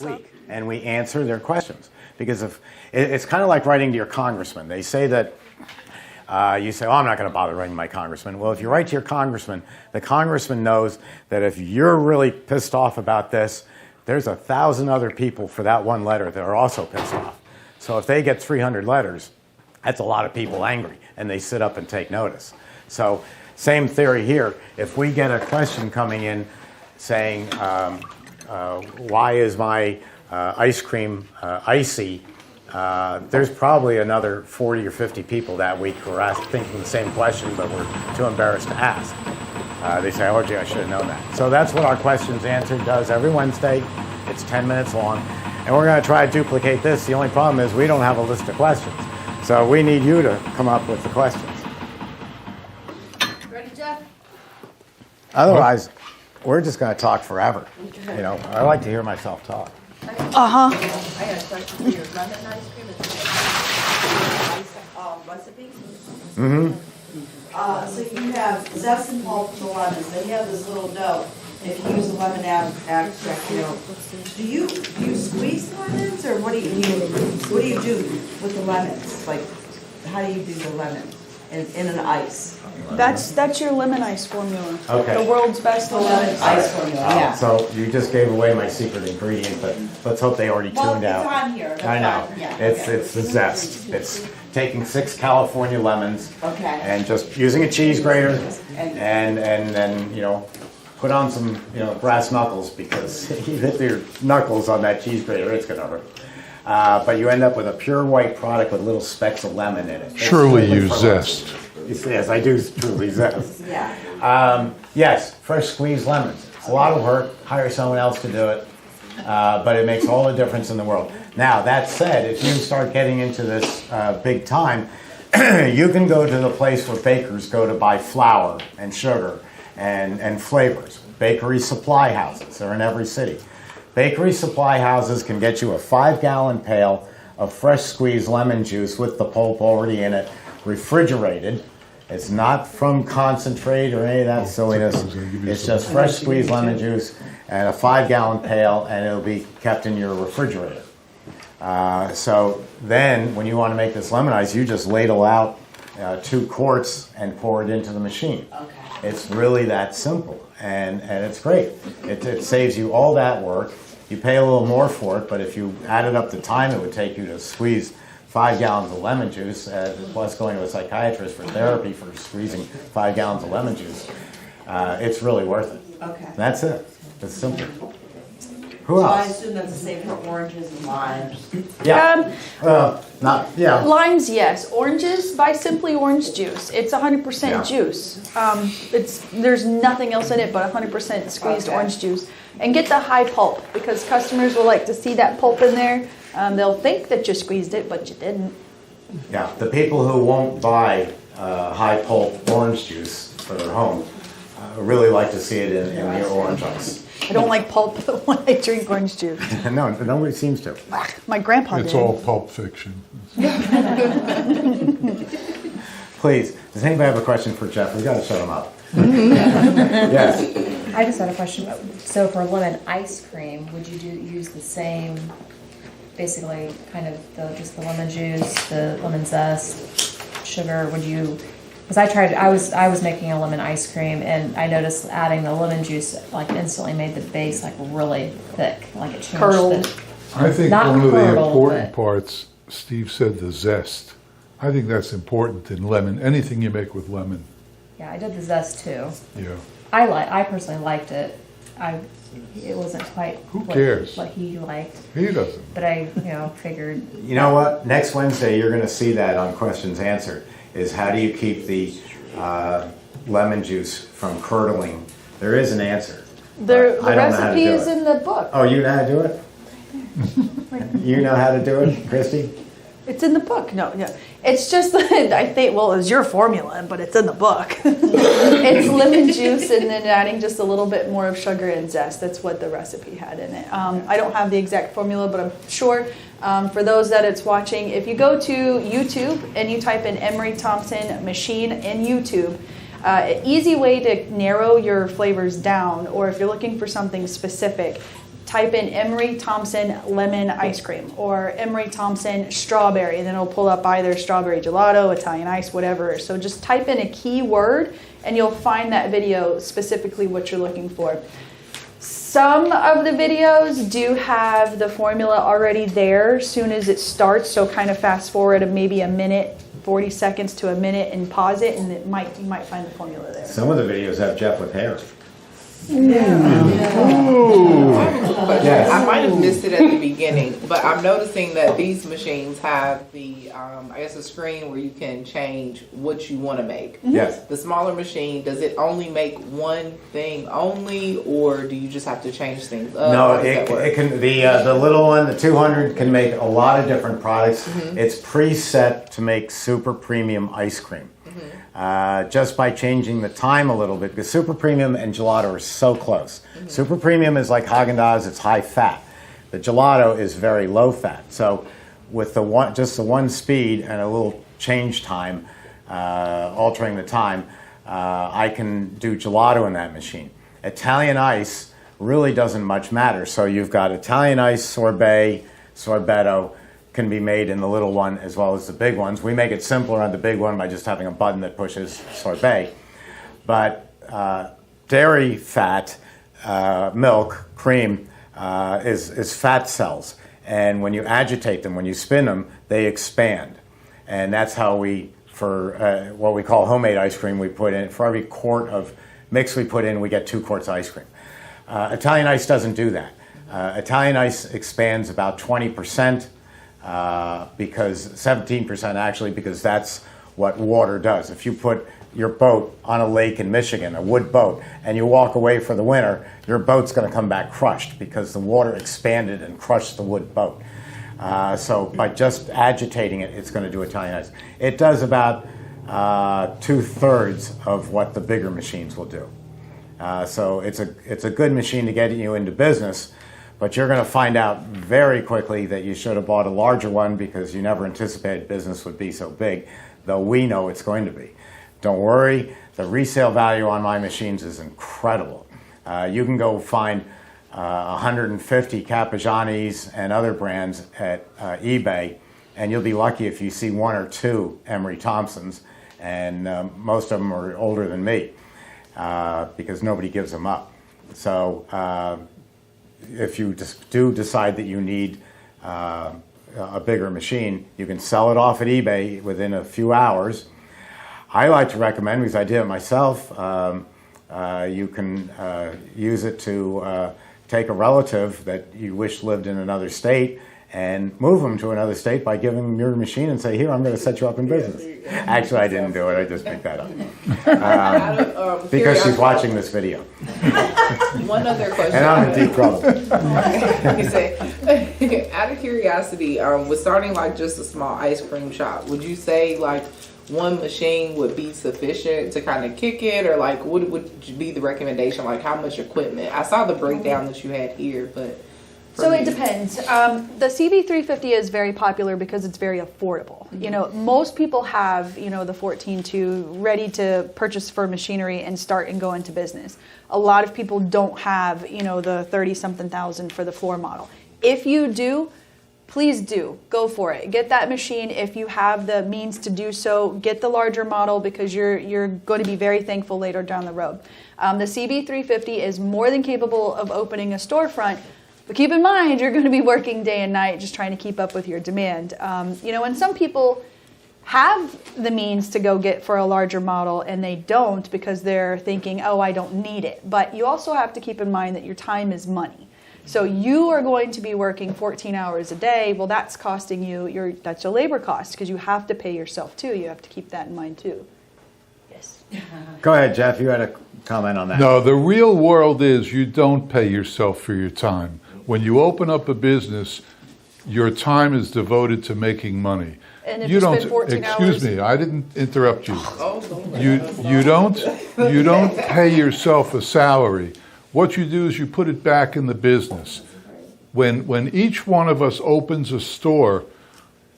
Week, and we answer their questions, because if it's kind of like writing to your congressman. They say that you say, oh, I'm not going to bother writing my congressman. Well, if you write to your congressman, the congressman knows that if you're really pissed off about this, there's 1,000 other people for that one letter that are also pissed off. So if they get 300 letters, that's a lot of people angry, and they sit up and take notice. So same theory here. If we get a question coming in saying, why is my ice cream icy? There's probably another 40 or 50 people that week who are thinking the same question, but we're too embarrassed to ask. They say, oh, gee, I should have known that. So that's what our Questions Answered does every Wednesday. It's 10 minutes long. And we're going to try to duplicate this. The only problem is we don't have a list of questions. So we need you to come up with the questions. Ready, Jeff? Otherwise, we're just going to talk forever. You know, I like to hear myself talk. I had a question for your lemon ice cream. Recipe. So you have zest and pulp for lemons. Then you have this little dough. If you use the lemon extract, do you squeeze lemons, or what do you do with the lemons? Like, how do you do the lemon in an ice? That's your lemon ice formula. Okay. The world's best lemon Ice formula, yeah. So you just gave away my secret ingredient, but let's hope they already tuned out. Well, it's on here. That's I know. fine. Yeah, It's okay. the zest. It's taking 6 California lemons Okay. and just using a cheese grater and then, you know, put on some, you know, brass knuckles, because if you hit your knuckles on that cheese grater, it's going to hurt. But you end up with a pure white product with little specks of lemon in it. It's Surely strictly you for zest. lemons. Yes, I do truly zest. Yeah. Yes, fresh squeezed lemons. It's a lot of work. Hire someone else to do it. But it makes all the difference in the world. Now, that said, if you start getting into this big time, you can go to the place where bakers go to buy flour and sugar and flavors. Bakery supply houses. They're in every city. Bakery supply houses can get you a 5-gallon pail of fresh squeezed lemon juice with the pulp already in it, refrigerated. It's not from concentrate or any of that silliness. It's just fresh squeezed lemon juice and a 5-gallon pail, and it'll be kept in your refrigerator. So then, when you want to make this lemon ice, you just ladle out 2 quarts and pour it into the machine. Okay. It's really that simple, and it's great. It saves you all that work. You pay a little more for it, but if you added up the time it would take you to squeeze 5 gallons of lemon juice, plus going to a psychiatrist for therapy for squeezing 5 gallons of lemon juice, it's really worth it. Okay. That's it. It's simple. Who So I else? assume that's the same for oranges and limes. Yeah. Yeah. Limes, yes. Oranges, buy Simply Orange Juice. It's 100% Yeah. juice. There's nothing else in it but 100% squeezed Okay. orange juice. And get the high pulp, because customers will like to see that pulp in there. They'll think that you squeezed it, but you didn't. Yeah. The people who won't buy high pulp orange juice for their home really like to see it in the orange ice. I don't like pulp when I drink orange juice. No, nobody seems to. My grandpa It's did. all Pulp Fiction. Please, does anybody have a question for Jeff? We've got to shut him up. Yes. I just had a question. So for lemon ice cream, would you use the same, basically, kind of just the lemon juice, the lemon zest, sugar? Would you? Because I was making a lemon ice cream, and I noticed adding the lemon juice like instantly made the base like really thick, like it changed. Curdled. I think Not one of the curdled, important but- parts, Steve said the zest. I think that's important in lemon, anything you make with lemon. Yeah, I did the zest too. Yeah. I personally liked it. It wasn't quite Who cares? what he liked, He doesn't. but I figured. You know what? Next Wednesday, you're going to see that on Questions Answered, is how do you keep the lemon juice from curdling? There is an answer. The but I don't know how to recipe do is it. in the book. Oh, you know how to do it? You know how to do it, Christy? It's in the book. No, yeah. It's just that I think, well, it's your formula, but it's in the book. It's lemon juice and then adding just a little bit more of sugar and zest. That's what the recipe had in it. I don't have the exact formula, but I'm sure For those that it's watching, if you go to YouTube and you type in Emery Thompson machine in YouTube, an easy way to narrow your flavors down, or if you're looking for something specific, type in Emery Thompson lemon ice cream or Emery Thompson strawberry, and then it'll pull up either strawberry gelato, Italian ice, whatever. So just type in a key word and you'll find that video specifically what you're looking for. Some of the videos do have the formula already there as soon as it starts, so kind of fast forward maybe a minute, 40 seconds to a minute and pause it, and you might find the formula there. Some of the videos have Jeff with hair. Yes. I might have missed it at the beginning, but I'm noticing that these machines have the, I guess, a screen where you can change what you want to make. Yes. The smaller machine, does it only make one thing only, or do you just have to change things up? No, How does that work? it can. The little one, the 200, can make a lot of different products. It's preset to make super premium ice cream. Just by changing the time a little bit, because super premium and gelato are so close. Super premium is like Haagen-Dazs; it's high fat. The gelato is very low fat. So, with the one speed and a little change time, altering the time, I can do gelato in that machine. Italian ice really doesn't much matter. So you've got Italian ice, sorbet, sorbetto. Can be made in the little one as well as the big ones. We make it simpler on the big one by just having a button that pushes sorbet. But dairy fat, milk, cream, is fat cells. And when you agitate them, when you spin them, they expand. And that's how for what we call homemade ice cream, we put in, for every quart of mix we put in, we get 2 quarts of ice cream. Italian ice doesn't do that. Italian ice expands about 20%. Because 17% actually, because that's what water does. If you put your boat on a lake in Michigan, a wood boat, and you walk away for the winter, your boat's going to come back crushed because the water expanded and crushed the wood boat. So by just agitating it, it's going to do Italian ice. It does about 2/3 of what the bigger machines will do. So it's a good machine to get you into business. But you're going to find out very quickly that you should have bought a larger one because you never anticipated business would be so big, though we know it's going to be. Don't worry, the resale value on my machines is incredible. You can go find 150 Capigianis and other brands at eBay, and you'll be lucky if you see 1 or 2 Emery Thompsons, and most of them are older than me because nobody gives them up. So if you do decide that you need a bigger machine, you can sell it off at eBay within a few hours. I like to recommend, because I did it myself, you can use it to take a relative that you wish lived in another state and move them to another state by giving them your machine and say, here, I'm going to set you up in business. Actually, I didn't do it. I just picked that up. Because she's watching this video. One other question. And I'm in deep trouble. You say, out of curiosity, with starting like just a small ice cream shop, would you say like one machine would be sufficient to kind of kick it, or like what would be the recommendation? Like how much equipment? I saw the breakdown that you had here, but So it depends. The CB350 is very popular because it's very affordable. You know, most people have, you know, the 14.2 ready to purchase for machinery and start and go into business. A lot of people don't have, you know, the 30-something thousand for the floor model. If you do, please do. Go for it. Get that machine if you have the means to do so. Get the larger model because you're going to be very thankful later down the road. The CB350 is more than capable of opening a storefront. But keep in mind, you're going to be working day and night just trying to keep up with your demand. You know, and some people have the means to go get for a larger model and they don't because they're thinking, oh, I don't need it. But you also have to keep in mind that your time is money. So you are going to be working 14 hours a day. Well, that's costing you, that's your labor cost because you have to pay yourself too. You have to keep that in mind too. Yes. Go ahead, Jeff. You had a comment on that. No, the real world is you don't pay yourself for your time. When you open up a business, your time is devoted to making money. And if you spend 14 excuse hours... me, I didn't interrupt you. You don't pay yourself a salary. What you do is you put it back in the business. when each one of us opens a store,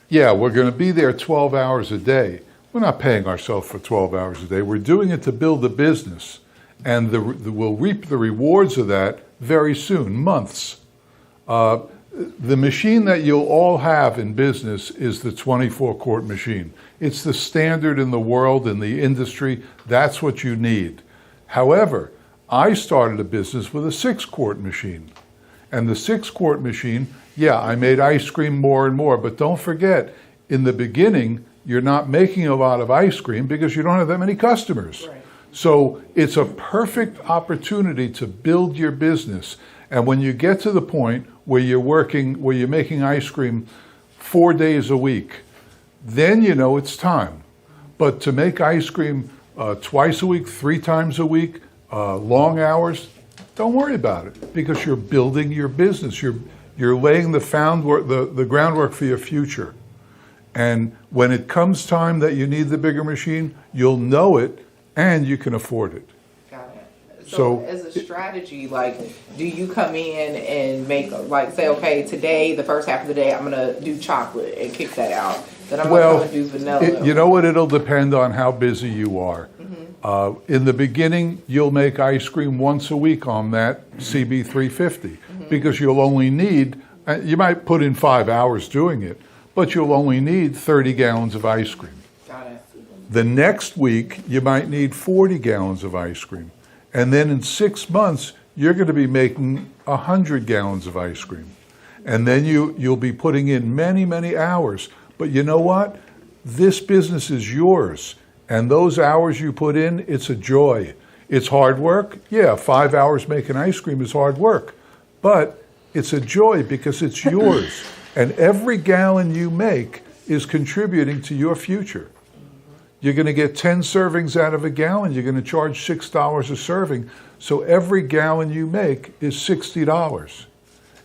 yeah, we're going to be there 12 hours a day. We're not paying ourselves for 12 hours a day. We're doing it to build a business. And we'll reap the rewards of that very soon, months. The machine that you'll all have in business is the 24-quart machine. It's the standard in the world, in the industry. That's what you need. However, I started a business with a 6-quart machine. And the 6-quart machine, yeah, I made ice cream more and more, but don't forget, in the beginning, you're not making a lot of ice cream because you don't have that many customers. Right. So it's a perfect opportunity to build your business. And when you get to the point where you're making ice cream 4 days a week, then you know it's time. But to make ice cream twice a week, 3 times a week, long hours, don't worry about it because you're building your business. You're laying the groundwork for your future. And when it comes time that you need the bigger machine, you'll know it and you can afford it. Got it. So as a strategy, like, do you come in and make, like, say, okay, today, the first half of the day, I'm going to do chocolate and kick that out. Then I'm going to do vanilla. You know what? It'll depend on how busy you are. In the beginning, you'll make ice cream once a week on that CB350 because you'll only need, you might put in 5 hours doing it, but you'll only need 30 gallons of ice cream. Got it. The next week, you might need 40 gallons of ice cream. And then in 6 months, you're going to be making 100 gallons of ice cream. And then you'll be putting in many, many hours. But you know what? This business is yours. And those hours you put in, it's a joy. It's hard work. Yeah, 5 hours making ice cream is hard work. But it's a joy because it's yours. And every gallon you make is contributing to your future. You're going to get 10 servings out of a gallon. You're going to charge $6 a serving. So every gallon you make is $60.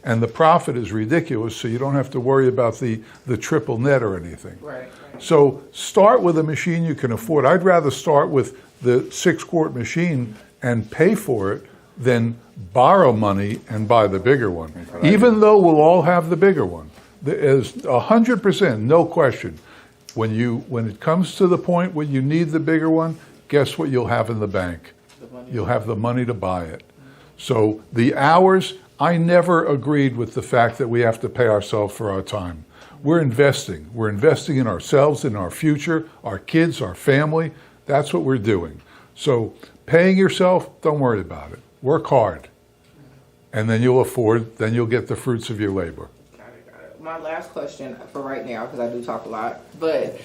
And the profit is ridiculous, so you don't have to worry about the triple net or anything. Right. So start with a machine you can afford. I'd rather start with the 6-quart machine and pay for it than borrow money and buy the bigger one. Even though we'll all have the bigger one. There's 100%, no question. When it comes to the point where you need the bigger one, guess what you'll have in the bank? You'll have the money to buy it. So the hours, I never agreed with the fact that we have to pay ourselves for our time. We're investing. We're investing in ourselves, in our future, our kids, our family. That's what we're doing. So paying yourself, don't worry about it. Work hard. And then you'll get the fruits of your labor. Got it. My last question for right now, because I do talk a lot, but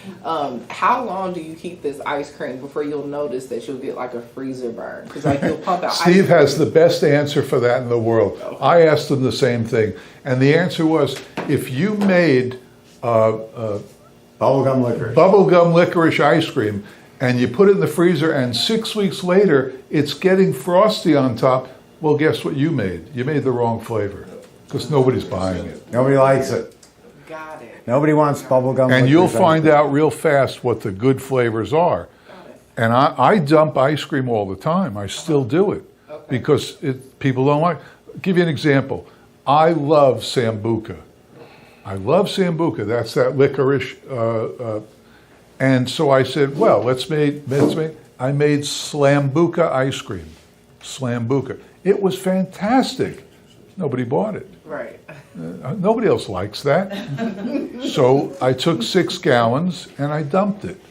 how long do you keep this ice cream before you'll notice that you'll get like a freezer burn? Because like you'll pump out Steve has the best answer for that in the world. I asked him the same thing. And the answer was, if you made bubblegum licorice ice cream and you put it in the freezer and 6 weeks later it's getting frosty on top, well, guess what you made? You made the wrong flavor because nobody's buying it. Nobody likes it. Got it. Nobody wants bubblegum. And you'll find out real fast what the good flavors are. And I dump ice cream all the time. I still do it because people don't like. I'll give you an example. I love Sambuca. That's that licorice. And so I said, well, I made Slambuca ice cream. Slambuca. It was fantastic. Nobody bought it. Right. Nobody else likes that. So I took 6 gallons and I dumped it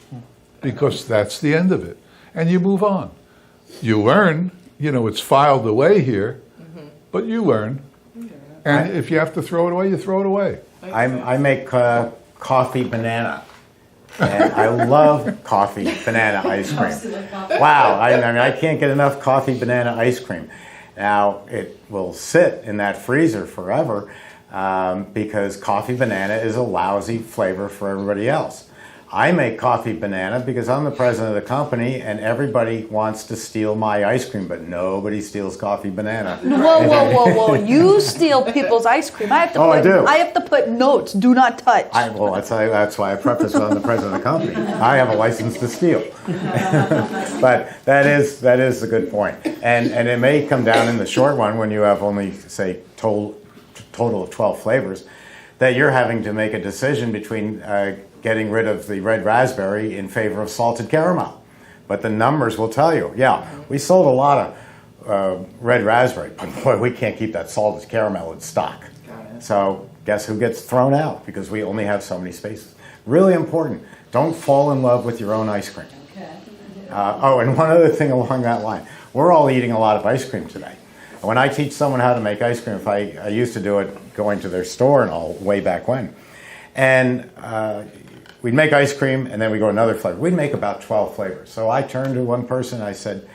because that's the end of it. And you move on. You learn, it's filed away here, but you learn. And if you have to throw it away, you throw it away. I make coffee banana. And I love coffee banana ice cream. Wow, I can't get enough coffee banana ice cream. Now, it will sit in that freezer forever because coffee banana is a lousy flavor for everybody else. I make coffee banana because I'm the president of the company and everybody wants to steal my ice cream, but nobody steals coffee banana. Whoa. You steal people's ice cream. I do. I have to put notes, do not touch. That's why I preface I'm the president of the company. I have a license to steal. But that is a good point. And it may come down in the short run when you have only, say, total of 12 flavors, that you're having to make a decision between getting rid of the red raspberry in favor of salted caramel. But the numbers will tell you, yeah, we sold a lot of red raspberry, but boy, we can't keep that salted caramel in stock. So guess who gets thrown out? Because we only have so many spaces. Really important. Don't fall in love with your own ice cream. Oh, and one other thing along that line. We're all eating a lot of ice cream today. When I teach someone how to make ice cream, if I used to do it going to their store and all, way back when. And we'd make ice cream, and then we'd go another flavor. We'd make about 12 flavors. So I turned to one person, I said,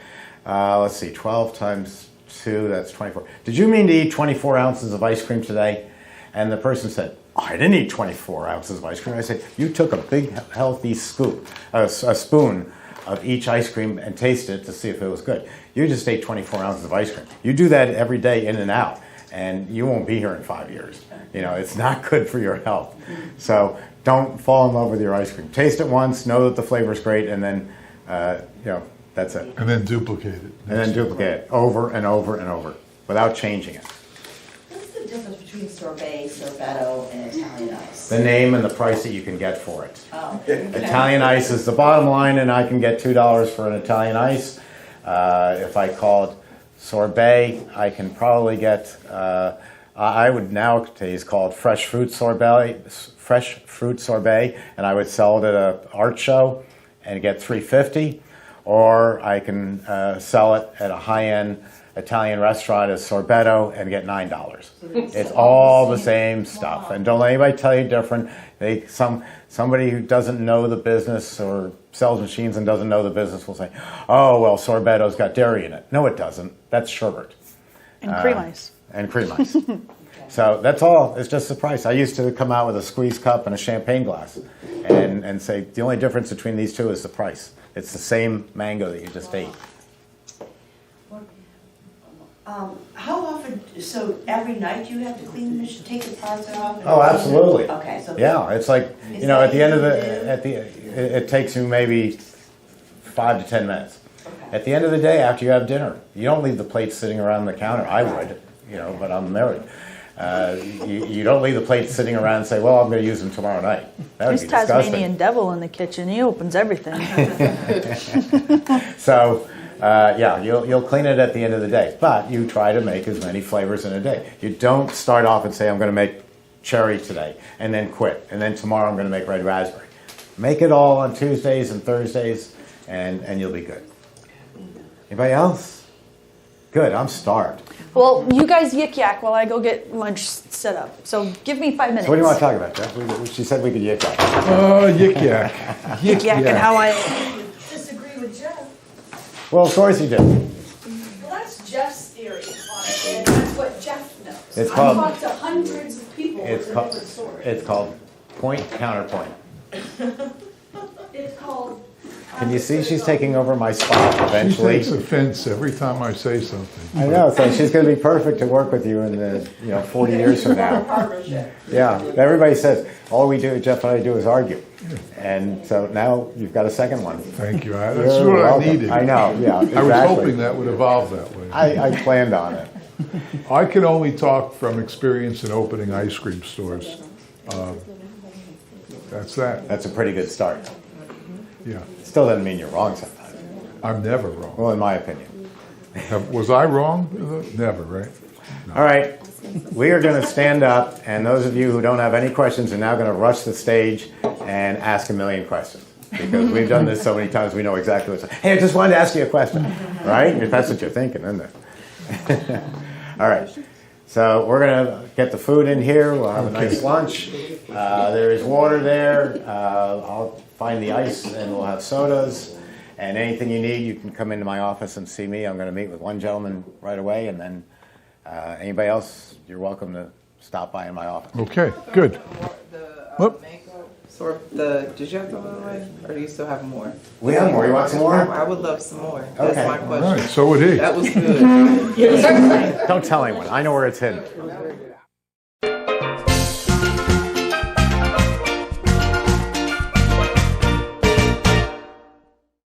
let's see, 12 times 2, that's 24. Did you mean to eat 24 ounces of ice cream today? And the person said, oh, I didn't eat 24 ounces of ice cream. I said, you took a big, healthy scoop, a spoon of each ice cream and tasted it to see if it was good. You just ate 24 ounces of ice cream. You do that every day in and out, and you won't be here in 5 years. You know, it's not good for your health. So don't fall in love with your ice cream. Taste it once, know that the flavor's great, and then, you know, that's it. And then duplicate it. And then duplicate it over and over and over without changing it. What's the difference between sorbet, sorbetto, and Italian ice? The name and the price that you can get for it. Oh, okay. Italian ice is the bottom line, and I can get $2 for an Italian ice. If I call it sorbet, I can probably get, I would nowadays call it fresh fruit sorbet, and I would sell it at an art show and get $3.50, or I can sell it at a high-end Italian restaurant as sorbetto and get $9. It's all the same stuff, and don't let anybody tell you different. Somebody who doesn't know the business or sells machines and doesn't know the business will say, oh, well, sorbetto's got dairy in it. No, it doesn't. That's sherbet. And cream ice. And cream ice. So that's all. It's just the price. I used to come out with a squeeze cup and a champagne glass and say the only difference between these two is the price. It's the same mango that you just ate. How often, so every night you have to clean the machine, take the parts off? and- Oh, absolutely. Okay, so. Yeah, it's like, you know, at the end of it takes you maybe 5 to 10 minutes. Okay. At the end of the day, after you have dinner, you don't leave the plates sitting around the counter. I would, you know, but I'm married. You don't leave the plates sitting around and say, well, I'm going to use them tomorrow night. That would There's be disgusting. Tasmanian devil in the kitchen. He opens everything. So, yeah, you'll clean it at the end of the day. But you try to make as many flavors in a day. You don't start off and say, I'm going to make cherry today, and then quit. And then tomorrow I'm going to make red raspberry. Make it all on Tuesdays and Thursdays, and you'll be good. Anybody else? Good, I'm starved. Well, you guys yik yak while I go get lunch set up. So give me 5 minutes. So what do you want to talk about, Jeff? She said we could yik yak. Yik yak. Yik yak and how I. Disagree with Jeff. Well, of course you do. Well, that's Jeff's theory on it, and that's what Jeff knows. It's I've called- talked to hundreds of people It's with a called, different story. it's called point counterpoint. It's called. Can you see she's taking over my spot She eventually? takes offense every time I say something. I know, so she's going to be perfect to work with you in the 40 years from now. Partnership. Yeah, everybody says all we do, Jeff and I do, is argue, and so now you've got a second one. Thank you. That's You're what welcome. I needed. I know. Yeah, exactly. I was hoping that would evolve that way. I planned on it. I can only talk from experience in opening ice cream stores. That's that. That's a pretty good start. Yeah. Still doesn't mean you're wrong sometimes. I'm never wrong. Well, in my opinion. Was I wrong? Never, right? All right, we are going to stand up, and those of you who don't have any questions are now going to rush the stage and ask a million questions. Because we've done this so many times, we know exactly what's. Hey, I just wanted to ask you a question, right? That's what you're thinking, isn't it? All right, so we're going to get the food in here. We'll have a nice lunch. There is water there. I'll find the ice, and we'll have sodas. And anything you need, you can come into my office and see me. I'm going to meet with one gentleman right away, and then anybody else, you're welcome to stop by in my office. Okay, good. Whoop. Did you have to throw it away, or do you still have more? We have more. You want some more? I would love some more. That's Okay. my All question. right, so would he. That was good. Don't tell anyone. I know where it's hidden.